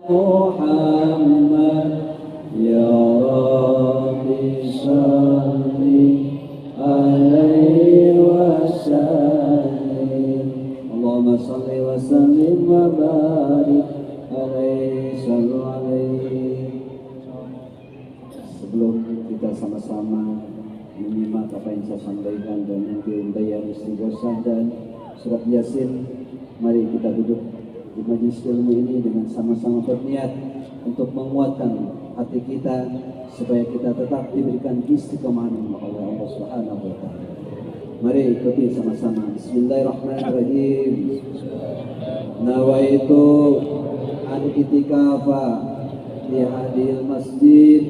Muhammad ya Rabbi salli alaihi wasallim. Allahumma salli wa sallim wa barik alaihi sallu alaihi. Sebelum kita sama-sama menyimak apa yang saya sampaikan dan nanti untayan istighosah dan surat Yasin, mari kita duduk di majelis ilmu ini dengan sama-sama berniat untuk menguatkan hati kita supaya kita tetap diberikan istiqomah oleh Allah Subhanahu wa taala. Mari ikuti sama-sama. Bismillahirrahmanirrahim. Nawaitu an itikafa di hadil masjid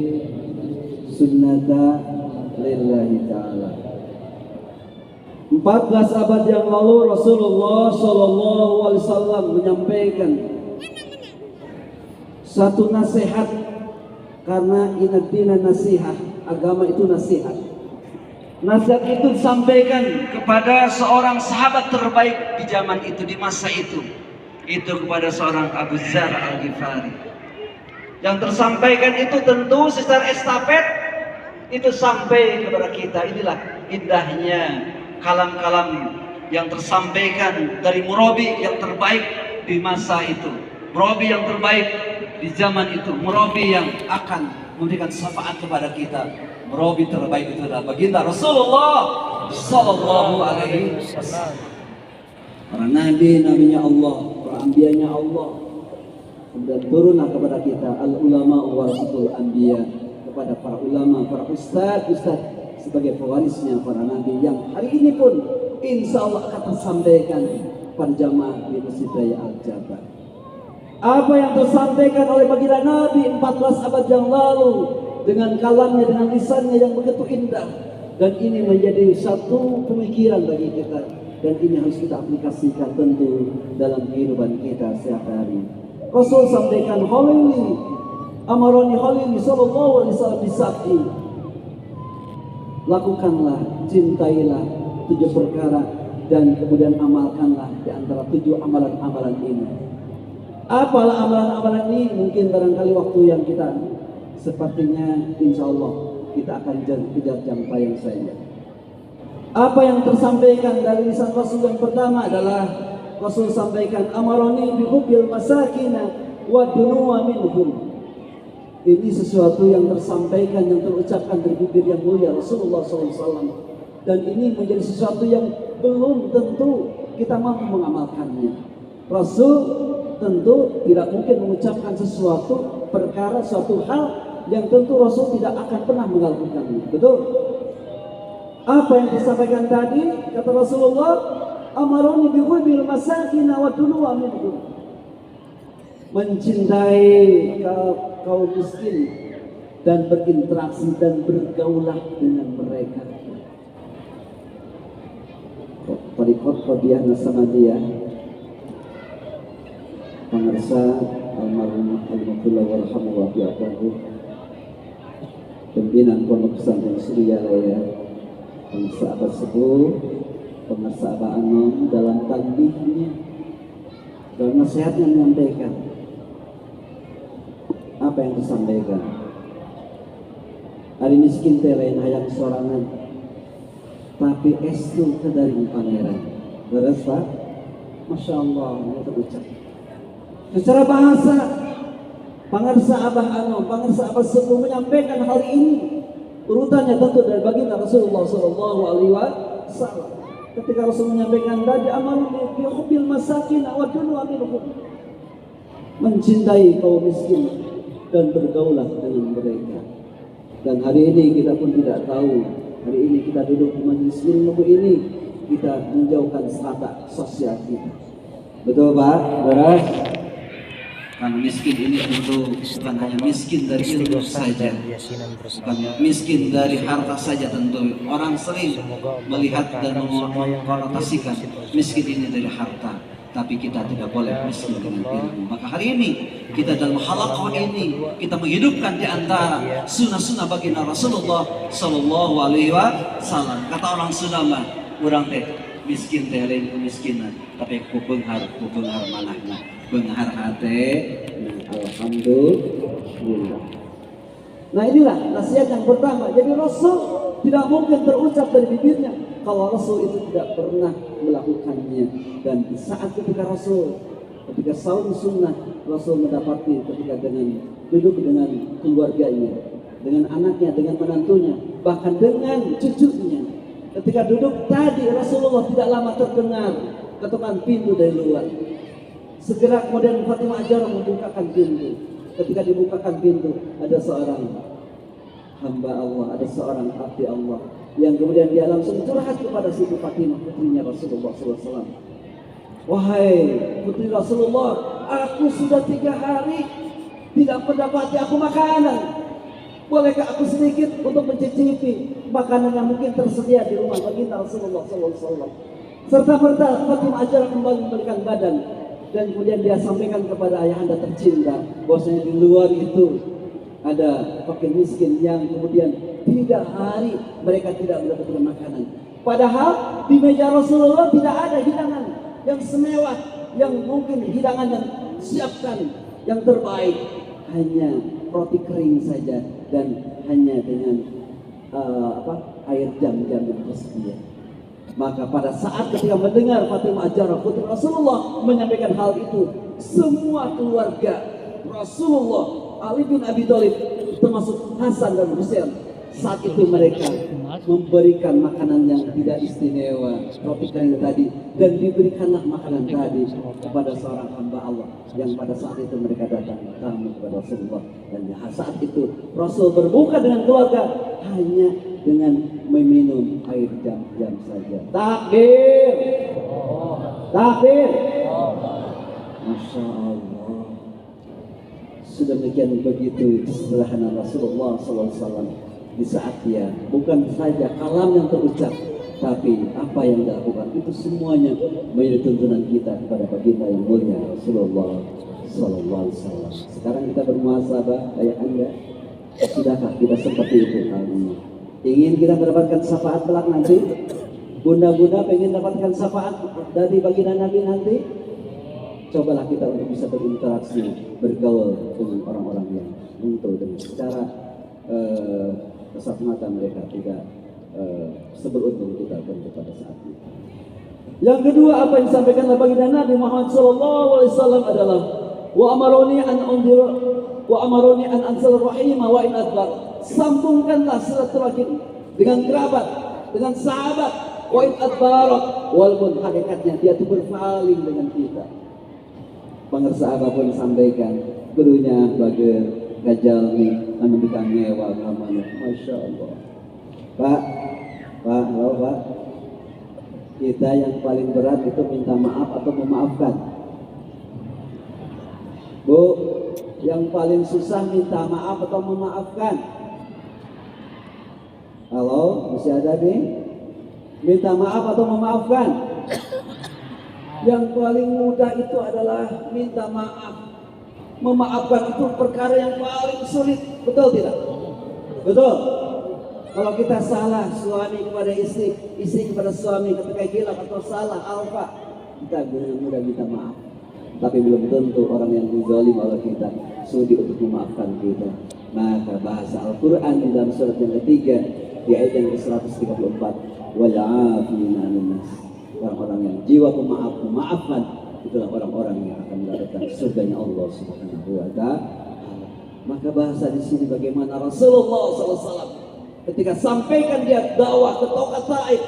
sunnata lillahi ta'ala. 14 abad yang lalu Rasulullah Shallallahu Alaihi Wasallam menyampaikan satu nasihat, karena inadina nasihat, agama itu nasihat. Nasihat itu disampaikan kepada seorang sahabat terbaik di zaman itu, di masa itu kepada seorang Abu Dzar Al-Ghifari. Yang tersampaikan itu tentu secara estafet itu sampai kepada kita. Inilah indahnya kalam-kalam yang tersampaikan dari murabi yang terbaik di masa itu, murabi yang terbaik di zaman itu, murabi yang akan memberikan syafaat kepada kita. Murabi terbaik itu adalah baginda Rasulullah Sallallahu Alaihi Wasallam. Para nabinya Allah, para anbiyanya Allah, kemudian turunlah kepada kita al-ulama warasatul anbiya, kepada para ulama, para ustaz sebagai pewarisnya para nabi yang hari ini pun insya Allah akan tersampaikan pada jamaah di Masjid Raya Al-Jabar. Apa yang tersampaikan oleh baginda Nabi 14 abad yang lalu dengan kalamnya, dengan lisannya yang begitu indah, dan ini menjadi satu pemikiran bagi kita, dan ini harus kita aplikasikan tentu dalam kehidupan kita sehari-hari. Rasul sampaikan Khalili amaroni Khalili sallallahu alaihi wasallam bisab'i, lakukanlah, cintailah 7 perkara dan kemudian amalkanlah di antara 7 amalan-amalan ini. Apalah amalan-amalan ini? Mungkin barangkali waktu yang kita sepertinya insya Allah kita akan kejar yang saja. Apa yang tersampaikan dari lisan Rasul yang pertama adalah Rasul sampaikan amaroni bihubbil masakina wa dunuwa minhum. Ini sesuatu yang tersampaikan, yang terucapkan dari bibir yang mulia Rasulullah SAW, dan ini menjadi sesuatu yang belum tentu kita mampu mengamalkannya. Rasul tentu tidak mungkin mengucapkan sesuatu perkara, suatu hal yang tentu Rasul tidak akan pernah melakukannya. Betul? Apa yang disampaikan tadi kata Rasulullah, amaroni bihubbil masakina wa dunuwa minhum, mencintai kaum miskin dan berinteraksi dan bergaulah dengan mereka. Tarikot Qadiyah Nasamadiyah, pengarsa almarhum Al-Maqullah warhamu wa bi'atahu, pimpinan Pondok Pesantren Surya Raya, pengarsa Abad Sepuh, pengarsa Abah Anom, dalam tanbihnya dalam nasihatnya menyampaikan apa yang disampaikan. Hari miskin teh lain hayang sorangan, tapi estu dari pangeran. Beres Pak? Masya Allah, ini terucap. Secara bahasa, pengarsa Abah Anom, pengarsa Abah Sepuh menyampaikan hal ini. Urutannya tentu dari baginda Rasulullah Sallallahu Alaihi Wasallam. Ketika Rasul menyampaikan tadi amal bihubbil masakin wa dunuwa minhum, mencintai kaum miskin dan bergaulah dengan mereka. Dan hari ini kita pun tidak tahu, hari ini kita duduk di majelis ilmu ini, kita menjauhkan strata sosial kita. Betul Pak? Beres? Karena miskin ini tentu bukan hanya miskin dari ilmu saja, bukan miskin dari harta saja. Tentu orang sering melihat dan mengkonotasikan miskin ini dari harta, tapi kita tidak boleh miskin dengan ilmu. Maka hari ini kita dalam halaqah ini kita menghidupkan di antara sunnah-sunnah baginda Rasulullah Sallallahu Alaihi Wasallam. Kata orang Sunda mah, urang teh miskin teh lain kemiskinan, tapi ku beunghar manahna. Beunghar hate, alhamdulillah. Alhamdulillah. Nah inilah nasihat yang pertama. Jadi Rasul tidak mungkin terucap dari bibirnya kalau Rasul itu tidak pernah melakukannya. Dan di saat ketika saum sunnah, Rasul mendapati ketika duduk dengan keluarganya, dengan anaknya, dengan menantunya, bahkan dengan cucunya. Ketika duduk tadi Rasulullah tidak lama terdengar ketukan pintu dari luar. Segera kemudian Fatimah Az-Zahra membukakan pintu. Ketika dibukakan pintu, ada seorang hamba Allah, ada seorang abdi Allah yang kemudian dia langsung curhat kepada Siti Fatimah, putrinya Rasulullah SAW. Wahai putri Rasulullah, aku sudah 3 hari tidak mendapati aku makanan. Bolehkah aku sedikit untuk mencicipi makanan yang mungkin tersedia di rumah baginda Rasulullah SAW? Serta-merta Fatimah Az-Zahra kembali membalikan badan. Dan kemudian dia sampaikan kepada ayahanda tercinta bahwasanya di luar itu ada fakir miskin yang kemudian 3 hari mereka tidak mendapatkan makanan. Padahal di meja Rasulullah tidak ada hidangan yang semewah, yang mungkin hidangan yang siapkan yang terbaik, hanya roti kering saja dan hanya dengan air jam-jam yang tersedia. Maka pada saat ketika mendengar Fatimah Az-Zahra putri Rasulullah menyampaikan hal itu, semua keluarga Rasulullah, Ali bin Abi Thalib termasuk Hasan dan Husain, saat itu mereka memberikan makanan yang tidak istimewa, roti kering tadi, dan diberikanlah makanan tadi kepada seorang hamba Allah yang pada saat itu mereka datang tamu kepada Rasulullah. Dan saat itu Rasul berbuka dengan keluarga hanya dengan meminum air jam-jam saja. Takbir, takbir, Masya Allah. Sudah demikian begitu kesederhanaan Rasulullah SAW di saat dia bukan saja kalam yang terucap, tapi apa yang dilakukan itu semuanya menjadi tuntunan kita kepada baginda yang mulia Rasulullah SAW. Sekarang kita bermuhasabah, ayah anda, sudahkah kita seperti itu kali ini? Ingin kita mendapatkan syafaat kelak nanti? Bunda-bunda pengen dapatkan syafaat dari baginda Nabi nanti? Cobalah kita untuk bisa berinteraksi, bergaul dengan orang-orang yang untuk dengan secara kasat mata mereka tidak seberuntung kita pada saat ini. Yang kedua, apa yang disampaikan oleh baginda Nabi Muhammad SAW adalah wa amaroni an ansal rahimah wa in adbar. Sambungkanlah silaturahim dengan kerabat, dengan sahabat, wa in adbarat, walaupun hakikatnya dia itu berpaling dengan kita. Pangersa apapun sampaikan, gurunya bagai gajal nih, anu bikang ngewa namanya, Masya Allah. Pak, halo Pak. Kita yang paling berat itu minta maaf atau memaafkan? Bu, yang paling susah minta maaf atau memaafkan? Halo, masih ada nih? Minta maaf atau memaafkan? Yang paling mudah itu adalah minta maaf. Memaafkan itu perkara yang paling sulit, betul tidak? Betul. Kalau kita salah, suami kepada istri, istri kepada suami ketika hilaf atau salah alfa, kita mudah minta maaf. Tapi belum tentu orang yang dizalim oleh kita sudi untuk memaafkan kita. Maka bahasa Al-Quran di dalam surat yang ketiga di ayat yang ke-134, wal'afina 'anil nas. Orang-orang yang jiwa memaafkan, itulah orang-orang yang akan mendapatkan surganya Allah Subhanahu wa ta'ala. Maka bahasa di sini bagaimana Rasulullah SAW ketika sampaikan dia dakwah ke Tokat Taif.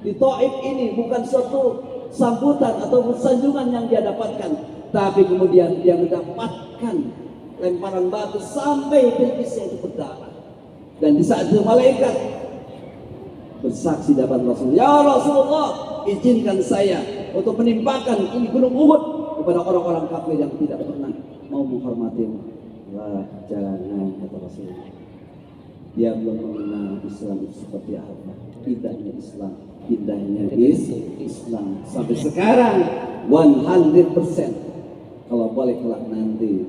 Di Taif ini bukan suatu sambutan atau sanjungan yang dia dapatkan, tapi kemudian dia mendapatkan lemparan batu sampai pelipisnya itu berdarah. Dan di saat itu malaikat bersaksi dapat Rasulullah, ya Rasulullah, izinkan saya untuk menimpakan ini gunung Uhud kepada orang-orang kafir yang tidak pernah mau menghormatimu. Wah, jangan, kata Rasulullah. Dia belum mengenal Islam itu seperti apa. Indahnya Islam, indahnya Islam. Sampai sekarang 100%. Kalau boleh kelak nanti,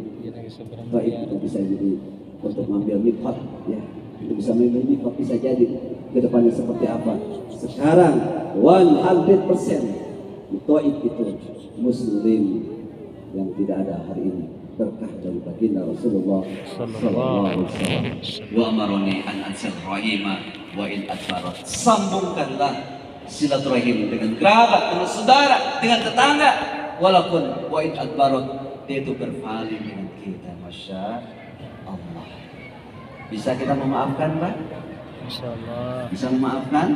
baik itu bisa jadi untuk mengambil nifat, ya. Itu bisa mengambil nifat, bisa jadi ke depannya seperti apa. Sekarang 100% Taif itu Muslim yang tidak ada hari ini, berkah dari baginda Rasulullah sallallahu alaihi wasallam. Wa amaroni an ansir rahima wa in adbarat. Sambungkanlah silaturahim dengan kerabat, dengan saudara, dengan tetangga, walaupun wa in adbarat dia itu berpaling dengan kita. Masya Allah. Bisa kita memaafkan, Pak? Insyaallah. Bisa memaafkan?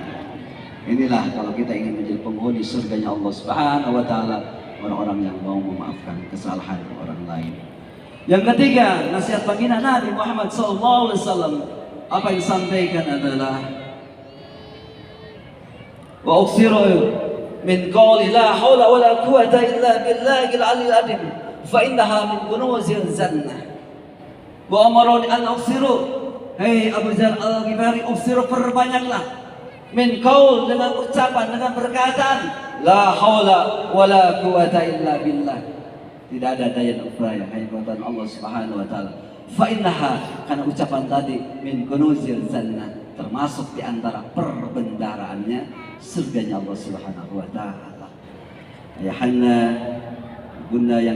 Inilah kalau kita ingin menjadi penghuni surganya Allah Subhanahu wa taala, orang-orang yang mau memaafkan kesalahan orang lain. Yang ketiga, nasihat baginda Nabi Muhammad SAW, apa yang disampaikan adalah wa uksiru min qawli la haula wa la quwata illa billahil aliyil azim fa innaha min kunuzil jannah. Wa amaroni an uksiru, hei Abu Dzar Al-Ghifari, uksiru, perbanyaklah min qaul, dengan ucapan, dengan perkataan la haula wala quwata illa billah. Tidak ada daya upaya hanya kekuatan Allah Subhanahu wa taala. Fa innaha, karena ucapan tadi min kunuzil jannah, termasuk di antara perbendaraannya surganya Allah Subhanahu wa taala. Ayahanda, bunda yang